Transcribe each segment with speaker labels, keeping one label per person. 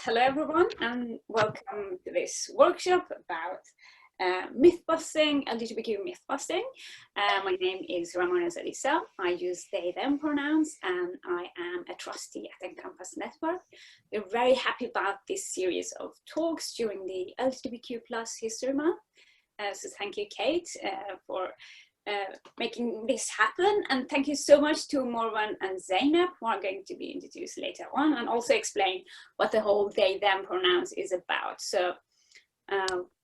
Speaker 1: Hello everyone, and welcome to this workshop about myth-busting, LGBTQ myth-busting. My name is Ramona Zalisa. I use they, them pronouns, and I am a trustee at Encompass Network. We're very happy about this series of talks during the LGBTQ plus History Month. So thank you, Kate, for making this happen, and thank you so much to Morwan and Zainabb, who are going to be introduced later on, and also explain what the whole they them pronouns is about. So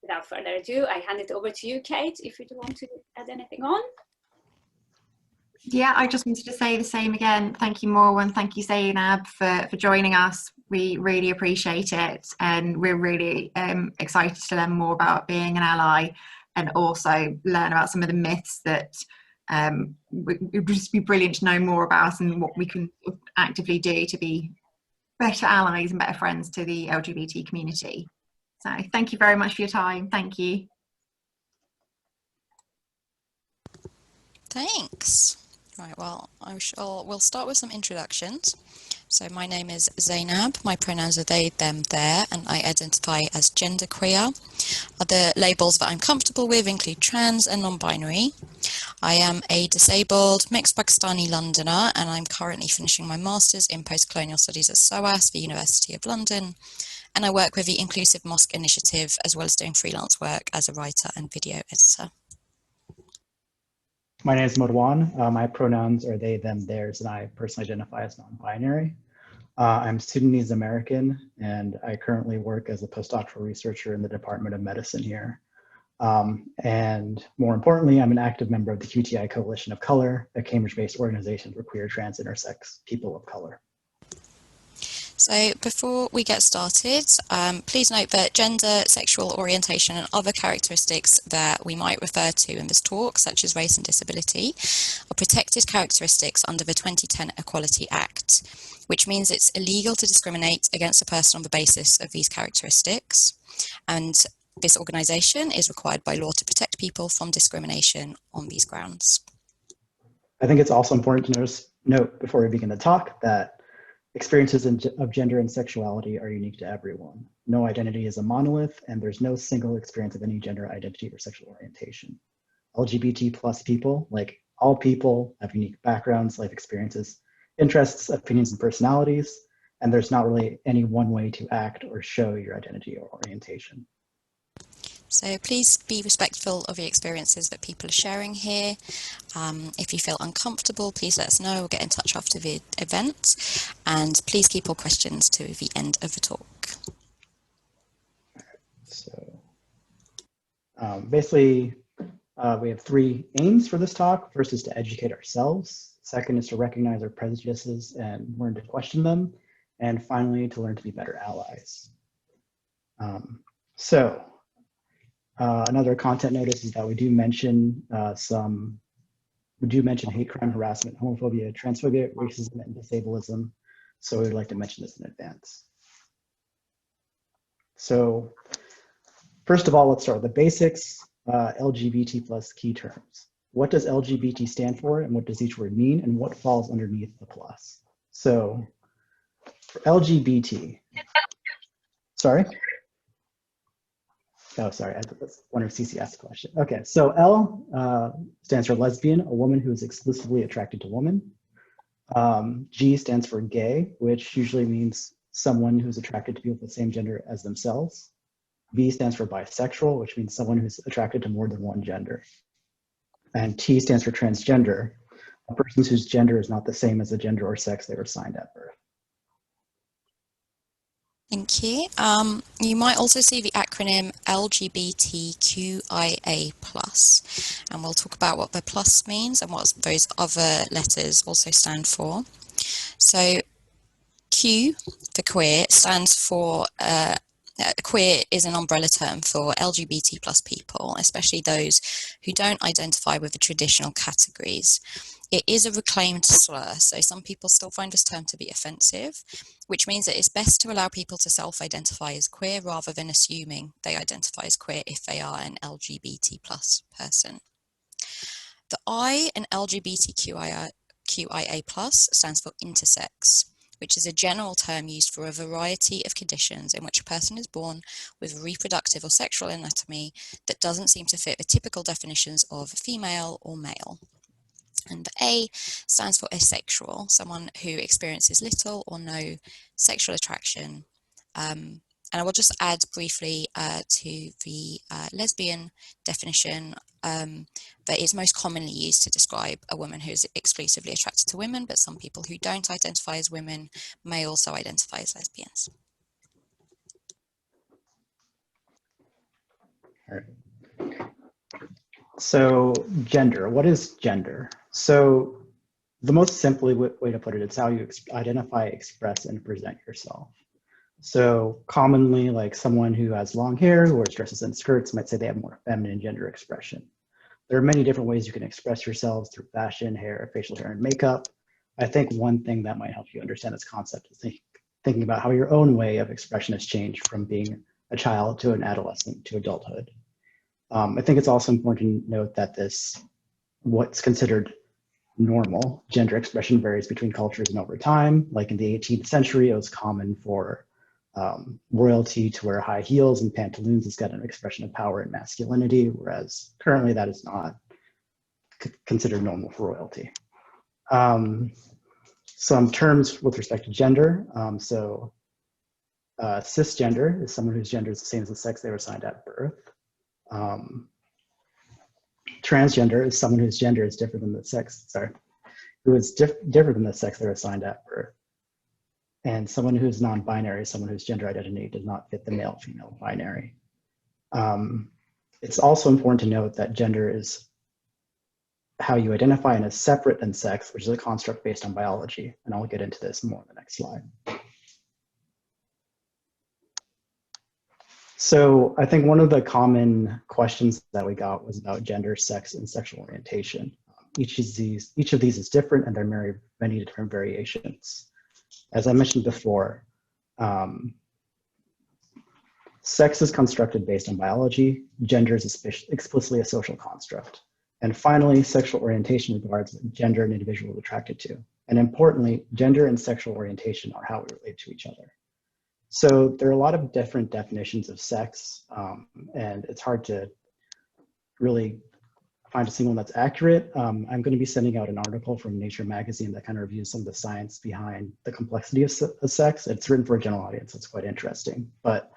Speaker 1: without further ado, I hand it over to you, Kate, if you want to add anything on.
Speaker 2: Yeah, I just wanted to say the same again. Thank you, Morwan. Thank you, Zainabb, for joining us. We really appreciate it, and we're really excited to learn more about being an ally, and also learn about some of the myths that it would just be brilliant to know more about, and what we can actively do to be better allies and better friends to the LGBT community. So thank you very much for your time. Thank you.
Speaker 3: Thanks. Right, well, we'll start with some introductions. So my name is Zainabb, my pronouns are they, them, their, and I identify as genderqueer. Other labels that I'm comfortable with include trans and non-binary. I am a disabled mixed Pakistani Londoner, and I'm currently finishing my master's in Postcolonial Studies at SOAS, the University of London. And I work with the Inclusive Mosque Initiative, as well as doing freelance work as a writer and video editor.
Speaker 4: My name is Morwan. My pronouns are they, them, theirs, and I personally identify as non-binary. I'm Sudanese-American, and I currently work as a postdoctoral researcher in the Department of Medicine here. And more importantly, I'm an active member of the QTI Coalition of Colour, a Cambridge-based organization for queer, trans, intersex people of colour.
Speaker 3: So before we get started, please note that gender, sexual orientation and other characteristics that we might refer to in this talk, such as race and disability, are protected characteristics under the 2010 Equality Act, which means it's illegal to discriminate against a person on the basis of these characteristics. And this organisation is required by law to protect people from discrimination on these grounds.
Speaker 4: I think it's also important to note before we begin the talk that experiences of gender and sexuality are unique to everyone. No identity is a monolith, and there's no single experience of any gender identity or sexual orientation. LGBT plus people, like all people, have unique backgrounds, life experiences, interests, opinions, and personalities, and there's not really any one way to act or show your identity or orientation.
Speaker 3: So please be respectful of the experiences that people are sharing here. If you feel uncomfortable, please let us know or get in touch after the event. And please keep all questions to the end of the talk.
Speaker 4: So basically, we have three aims for this talk. First is to educate ourselves. Second is to recognize our prejudices and learn to question them. And finally, to learn to be better allies. Another content notice is that we do mention hate crime, harassment, homophobia, transphobia, racism, and disableism. So we'd like to mention this in advance. So first of all, let's start with the basics. LGBT plus key terms. What does LGBT stand for, and what does each word mean, and what falls underneath the plus? So for LGBT, sorry? Oh, sorry, I was wondering if CC asked a question. Okay, so L stands for lesbian, a woman who is exclusively attracted to women. G stands for gay, which usually means someone who's attracted to people of the same gender as themselves. B stands for bisexual, which means someone who's attracted to more than one gender. And T stands for transgender, a person whose gender is not the same as the gender or sex they were assigned at birth.
Speaker 3: Thank you. You might also see the acronym LGBTQIA+, and we'll talk about what the plus means and what those other letters also stand for. So Q for queer stands for, queer is an umbrella term for LGBT plus people, especially those who don't identify with the traditional categories. It is a reclaimed slur, so some people still find this term to be offensive, which means that it's best to allow people to self-identify as queer rather than assuming they identify as queer if they are an LGBT plus person. The I in LGBTQIA+ stands for intersex, which is a general term used for a variety of conditions in which a person is born with reproductive or sexual anatomy that doesn't seem to fit the typical definitions of female or male. And the A stands for asexual, someone who experiences little or no sexual attraction. And I will just add briefly to the lesbian definition that is most commonly used to describe a woman who is exclusively attracted to women, but some people who don't identify as women may also identify as lesbians.
Speaker 4: All right. So gender, what is gender? So the most simple way to put it is how you identify, express, and present yourself. So commonly, like someone who has long hair, who wears dresses and skirts, might say they have more feminine gender expression. There are many different ways you can express yourselves through fashion, hair, facial hair, and makeup. I think one thing that might help you understand this concept is thinking about how your own way of expression has changed from being a child to an adolescent to adulthood. I think it's also important to note that what's considered normal gender expression varies between cultures and over time. Like in the 18th century, it was common for royalty to wear high heels and pantaloons as an expression of power and masculinity, whereas currently that is not considered normal for royalty. Some terms with respect to gender. Cisgender is someone whose gender is the same as the sex they were assigned at birth. Transgender is someone whose gender is different than the sex, who is different than the sex they're assigned at birth. And someone who's non-binary is someone whose gender identity does not fit the male-female binary. It's also important to note that gender is how you identify and is separate than sex, which is a construct based on biology. And I'll get into this more in the next slide. So I think one of the common questions that we got was about gender, sex, and sexual orientation. Each of these is different, and there are many different variations. As I mentioned before, sex is constructed based on biology, gender is explicitly a social construct. And finally, sexual orientation regards gender an individual is attracted to. And importantly, gender and sexual orientation are how we relate to each other. So there are a lot of different definitions of sex, and it's hard to really find a single one that's accurate. I'm going to be sending out an article from Nature magazine that kind of reviews some of the science behind the complexity of sex. It's written for a general audience, so it's quite interesting. But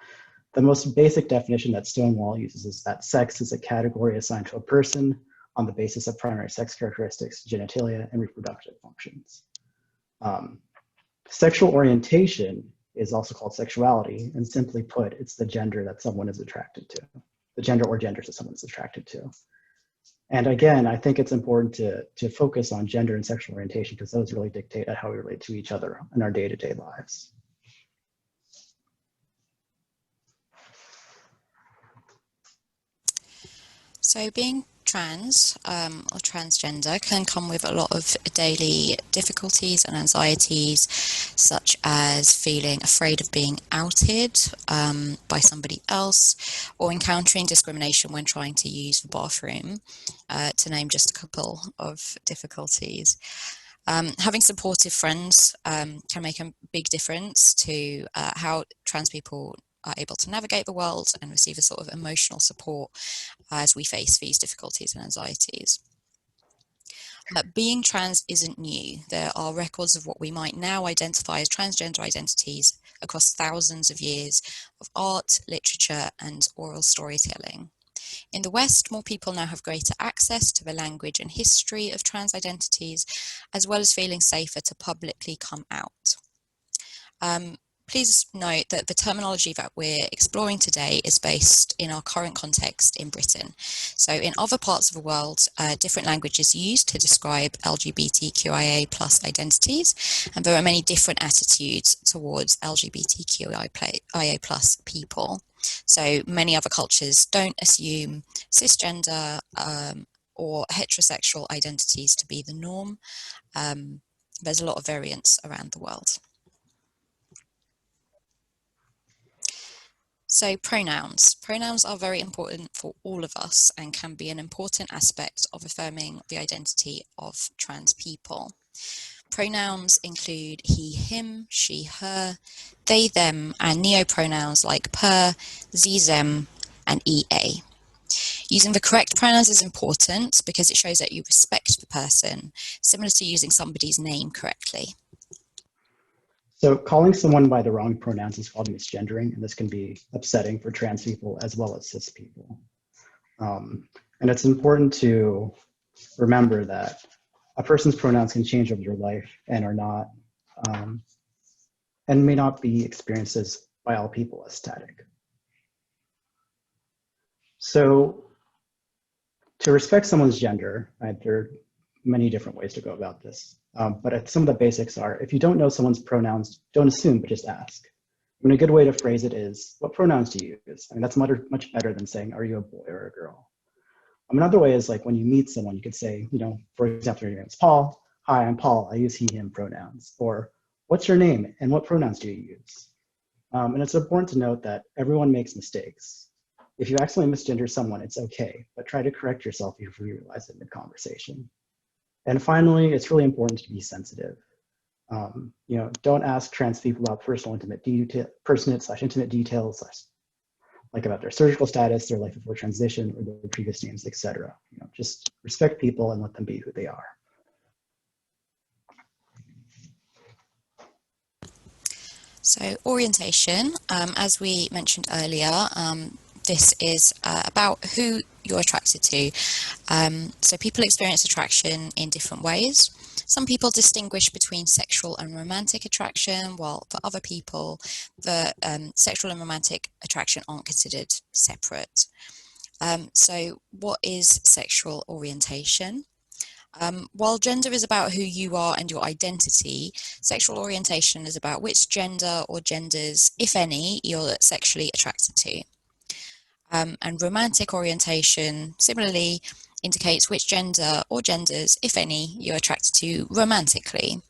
Speaker 4: the most basic definition that Stonewall uses is that sex is a category assigned to a person on the basis of primary sex characteristics, genitalia, and reproductive functions. Sexual orientation is also called sexuality, and simply put, it's the gender that someone is attracted to, the gender or genders that someone is attracted to. And again, I think it's important to focus on gender and sexual orientation because those really dictate how we relate to each other in our day-to-day lives.
Speaker 3: So being trans or transgender can come with a lot of daily difficulties and anxieties, such as feeling afraid of being outed by somebody else, or encountering discrimination when trying to use the bathroom, to name just a couple of difficulties. Having supportive friends can make a big difference to how trans people are able to navigate the world and receive a sort of emotional support as we face these difficulties and anxieties. Being trans isn't new. There are records of what we might now identify as transgender identities across thousands of years of art, literature, and oral storytelling. In the West, more people now have greater access to the language and history of trans identities, as well as feeling safer to publicly come out. Please note that the terminology that we're exploring today is based in our current context in Britain. So in other parts of the world, different languages used to describe LGBTQIA plus identities, and there are many different attitudes towards LGBTQIA plus people. So many other cultures don't assume cisgender or heterosexual identities to be the norm. There's a lot of variance around the world. So pronouns. Pronouns are very important for all of us and can be an important aspect of affirming the identity of trans people. Pronouns include he, him, she, her, they, them, and neopronouns like per, ze, them, and ea. Using the correct pronouns is important because it shows that you respect the person, similar to using somebody's name correctly.
Speaker 4: So calling someone by the wrong pronouns is called misgendering, and this can be upsetting for trans people as well as cis people. And it's important to remember that a person's pronouns can change over your life and are not, and may not be experienced as by all people as static. So to respect someone's gender, right, there are many different ways to go about this. But some of the basics are, if you don't know someone's pronouns, don't assume, but just ask. I mean, a good way to phrase it is, what pronouns do you use? I mean, that's much better than saying, are you a boy or a girl? Another way is like when you meet someone, you could say, you know, for example, your name is Paul. Hi, I'm Paul. I use he, him pronouns. Or what's your name and what pronouns do you use? And it's important to note that everyone makes mistakes. If you accidentally misgender someone, it's okay, but try to correct yourself if you realize it mid-conversation. And finally, it's really important to be sensitive. You know, don't ask trans people about personal intimate details, like about their surgical status, their life before transition, or their previous names, etc. You know, just respect people and let them be who they are.
Speaker 3: So orientation, as we mentioned earlier, this is about who you're attracted to. So people experience attraction in different ways. Some people distinguish between sexual and romantic attraction, while for other people, the sexual and romantic attraction aren't considered separate. So what is sexual orientation? While gender is about who you are and your identity, sexual orientation is about which gender or genders, if any, you're sexually attracted to. And romantic orientation similarly indicates which gender or genders, if any, you're attracted to romantically.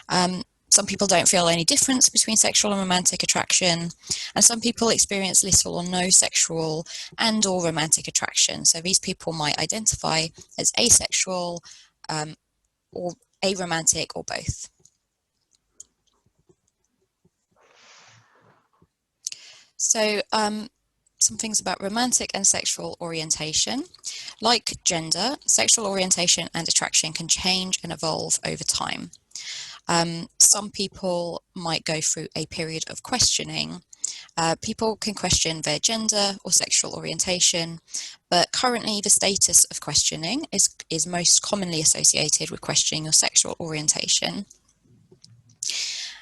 Speaker 3: Some people don't feel any difference between sexual and romantic attraction, and some people experience little or no sexual and or romantic attraction. So these people might identify as asexual or aromantic or both. So some things about romantic and sexual orientation. Like gender, sexual orientation and attraction can change and evolve over time. Some people might go through a period of questioning. People can question their gender or sexual orientation, but currently the status of questioning is most commonly associated with questioning your sexual orientation.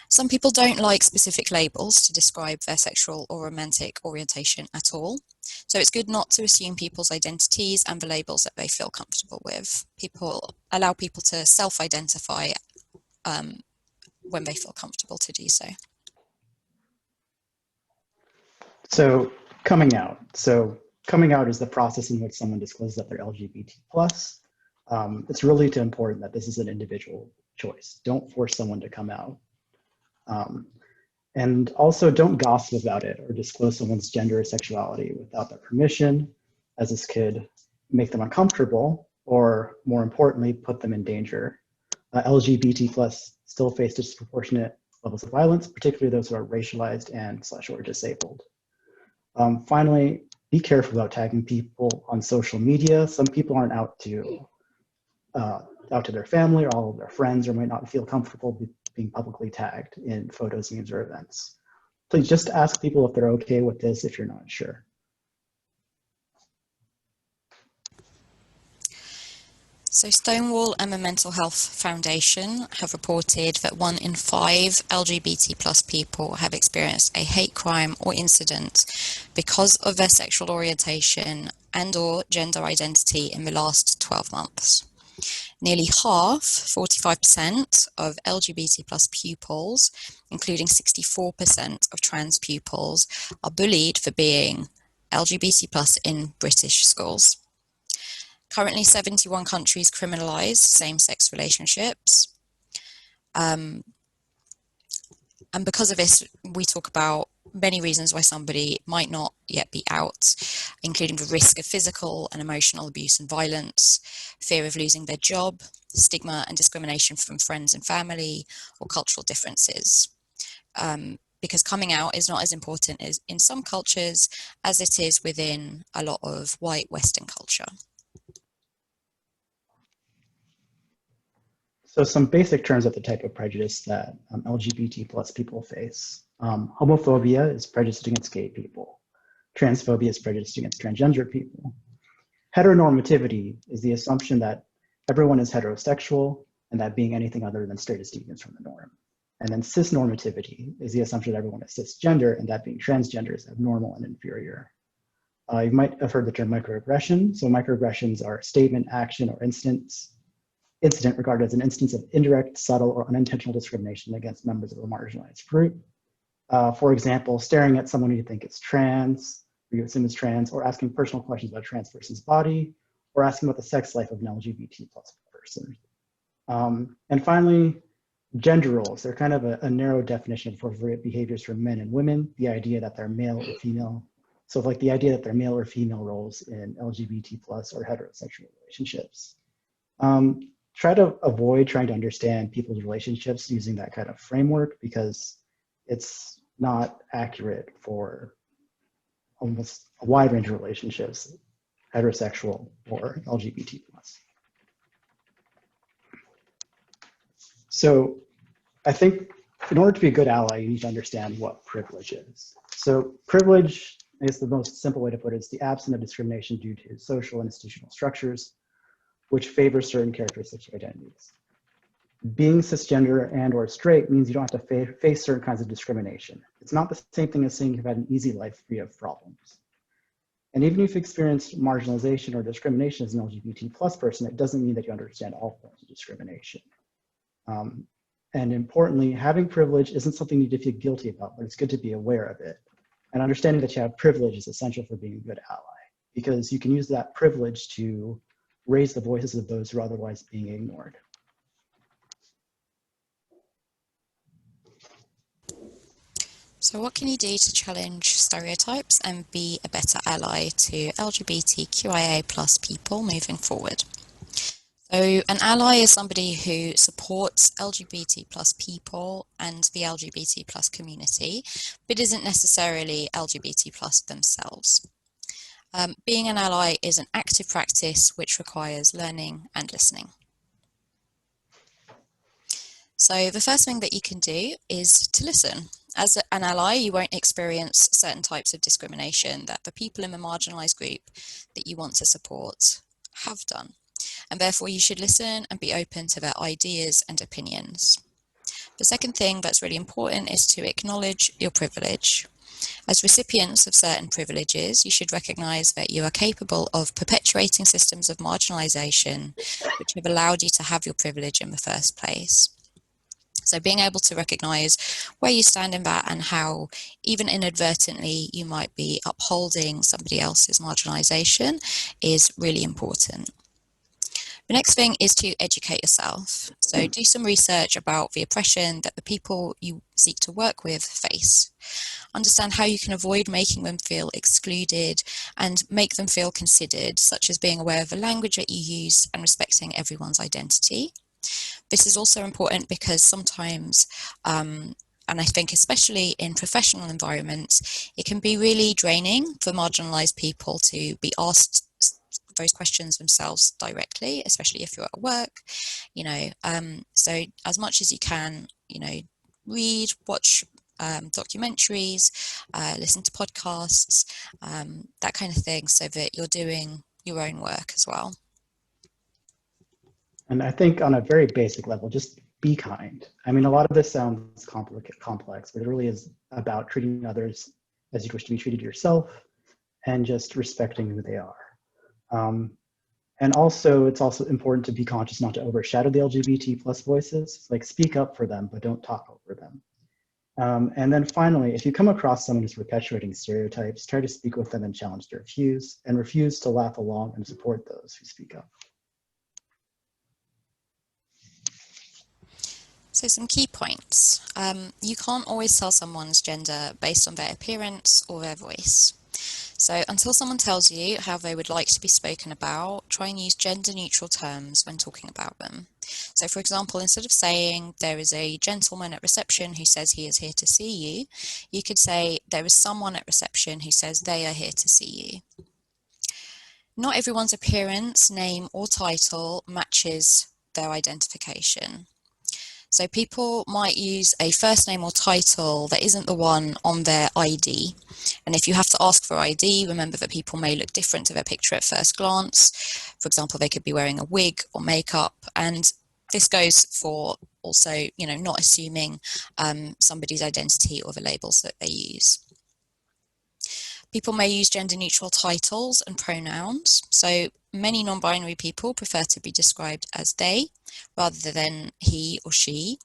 Speaker 3: Some people don't like specific labels to describe their sexual or romantic orientation at all. So it's good not to assume people's identities and the labels that they feel comfortable with. Allow people to self-identify when they feel comfortable to do so.
Speaker 4: So coming out. So coming out is the process in which someone discloses that they're LGBT+. It's really important that this is an individual choice. Don't force someone to come out. And also don't gossip about it or disclose someone's gender or sexuality without their permission, as this could make them uncomfortable or, more importantly, put them in danger. LGBT+ still face disproportionate levels of violence, particularly those who are racialized and / or disabled. Finally, be careful about tagging people on social media. Some people aren't out to their family or all of their friends, or might not feel comfortable being publicly tagged in photos, memes, or events. Please just ask people if they're okay with this if you're not sure.
Speaker 3: So Stonewall and the Mental Health Foundation have reported that 1 in 5 LGBT+ people have experienced a hate crime or incident because of their sexual orientation and or gender identity in the last 12 months. Nearly half, 45% of LGBT+ pupils, including 64% of trans pupils, are bullied for being LGBT+ in British schools. Currently, 71 countries criminalise same-sex relationships. And because of this, we talk about many reasons why somebody might not yet be out, including the risk of physical and emotional abuse and violence, fear of losing their job, stigma and discrimination from friends and family, or cultural differences. Because coming out is not as important as in some cultures as it is within a lot of white Western culture.
Speaker 4: So some basic terms of the type of prejudice that LGBT plus people face. Homophobia is prejudice against gay people. Transphobia is prejudice against transgender people. Heteronormativity is the assumption that everyone is heterosexual and that being anything other than straight is deviant from the norm. And then cisnormativity is the assumption that everyone is cisgender and that being transgender is abnormal and inferior. You might have heard the term microaggression. So microaggressions are statement, action, or incident regarded as an instance of indirect, subtle, or unintentional discrimination against members of a marginalized group. For example, staring at someone who you think is trans, or you assume is trans, or asking personal questions about a trans person's body, or asking about the sex life of an LGBT plus person. And finally, gender roles. They're kind of a narrow definition for behaviors for men and women, the idea that they're male or female. So like the idea that they're male or female roles in LGBT plus or heterosexual relationships. Try to avoid trying to understand people's relationships using that kind of framework because it's not accurate for almost a wide range of relationships, heterosexual or LGBT plus. So I think in order to be a good ally, you need to understand what privilege is. So privilege is the most simple way to put it. It's the absence of discrimination due to social and institutional structures which favor certain characteristics or identities. Being cisgender and or straight means you don't have to face certain kinds of discrimination. It's not the same thing as saying you've had an easy life free of problems. And even if you experienced marginalization or discrimination as an LGBT plus person, it doesn't mean that you understand all forms of discrimination. And importantly, having privilege isn't something you need to feel guilty about, but it's good to be aware of it. And understanding that you have privilege is essential for being a good ally, because you can use that privilege to raise the voices of those who are otherwise being ignored.
Speaker 3: So what can you do to challenge stereotypes and be a better ally to LGBTQIA plus people moving forward? So an ally is somebody who supports LGBT plus people and the LGBT plus community, but isn't necessarily LGBT plus themselves. Being an ally is an active practice which requires learning and listening. So the first thing that you can do is to listen. As an ally, you won't experience certain types of discrimination that the people in the marginalised group that you want to support have done. And therefore you should listen and be open to their ideas and opinions. The second thing that's really important is to acknowledge your privilege. As recipients of certain privileges, you should recognise that you are capable of perpetuating systems of marginalisation which have allowed you to have your privilege in the first place. So being able to recognise where you stand in that and how, even inadvertently, you might be upholding somebody else's marginalisation is really important. The next thing is to educate yourself. So do some research about the oppression that the people you seek to work with face. Understand how you can avoid making them feel excluded and make them feel considered, such as being aware of the language that you use and respecting everyone's identity. This is also important because sometimes, and I think especially in professional environments, it can be really draining for marginalised people to be asked those questions themselves directly, especially if you're at work, so as much as you can, read, watch documentaries, listen to podcasts, that kind of thing, so that you're doing your own work as well.
Speaker 4: And I think on a very basic level, just be kind. I mean, a lot of this sounds complex, but it really is about treating others as you wish to be treated yourself and just respecting who they are. And also, it's also important to be conscious not to overshadow the LGBT plus voices, like speak up for them, but don't talk over them. And then finally, if you come across someone who's perpetuating stereotypes, try to speak with them and challenge their views, and refuse to laugh along and support those who speak up.
Speaker 3: So some key points. You can't always tell someone's gender based on their appearance or their voice. So until someone tells you how they would like to be spoken about, try and use gender neutral terms when talking about them. So for example, instead of saying there is a gentleman at reception who says he is here to see you, you could say there is someone at reception who says they are here to see you. Not everyone's appearance, name or title matches their identification. So people might use a first name or title that isn't the one on their ID. And if you have to ask for ID, remember that people may look different to their picture at first glance. For example, they could be wearing a wig or makeup. And this goes for also, not assuming somebody's identity or the labels that they use. People may use gender-neutral titles and pronouns. So many non-binary people prefer to be described as they rather than he or she.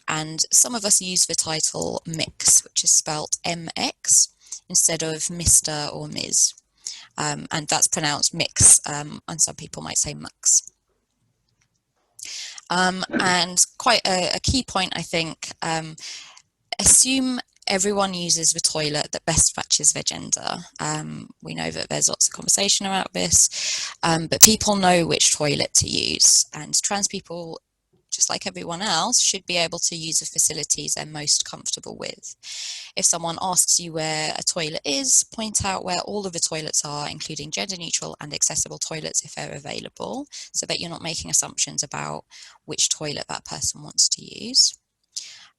Speaker 3: And some of us use the title mix, which is spelt MX, instead of Mr. or Ms. And that's pronounced mix, and some people might say mux. And quite a key point, I think, assume everyone uses the toilet that best matches their gender. We know that there's lots of conversation about this, but people know which toilet to use, and trans people, just like everyone else, should be able to use the facilities they're most comfortable with. If someone asks you where a toilet is, point out where all of the toilets are, including gender neutral and accessible toilets if they're available, so that you're not making assumptions about which toilet that person wants to use.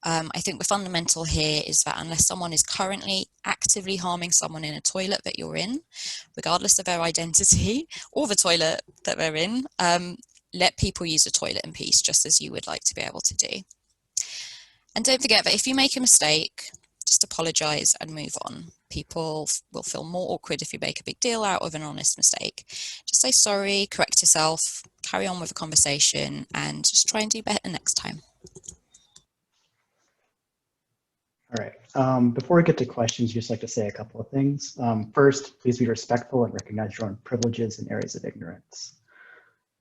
Speaker 3: I think the fundamental here is that unless someone is currently actively harming someone in a toilet that you're in, regardless of their identity or the toilet that they're in, let people use the toilet in peace, just as you would like to be able to do. And don't forget that if you make a mistake, just apologize and move on. People will feel more awkward if you make a big deal out of an honest mistake. Just say sorry, correct yourself, carry on with the conversation, and just try and do better next time.
Speaker 4: All right, before we get to questions, I'd just like to say a couple of things. First, please be respectful and recognize your own privileges and areas of ignorance.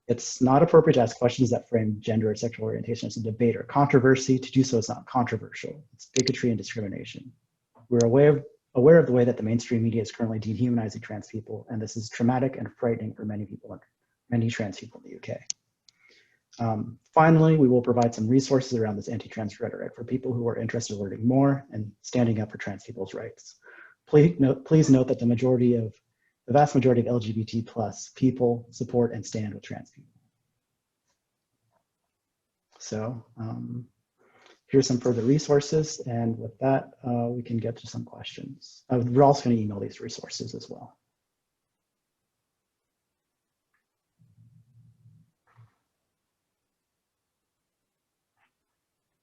Speaker 4: It's not appropriate to ask questions that frame gender or sexual orientation as a debate or controversy. To do so is not controversial. It's bigotry and discrimination. We're aware of the way that the mainstream media is currently dehumanizing trans people, and this is traumatic and frightening for many people, many trans people in the UK. Finally, we will provide some resources around this anti-trans rhetoric for people who are interested in learning more and standing up for trans people's rights. Please note that the vast majority of LGBT+ people support and stand with trans people. So here's some further resources, and with that, we can get to some questions. We're also going to email these resources as well.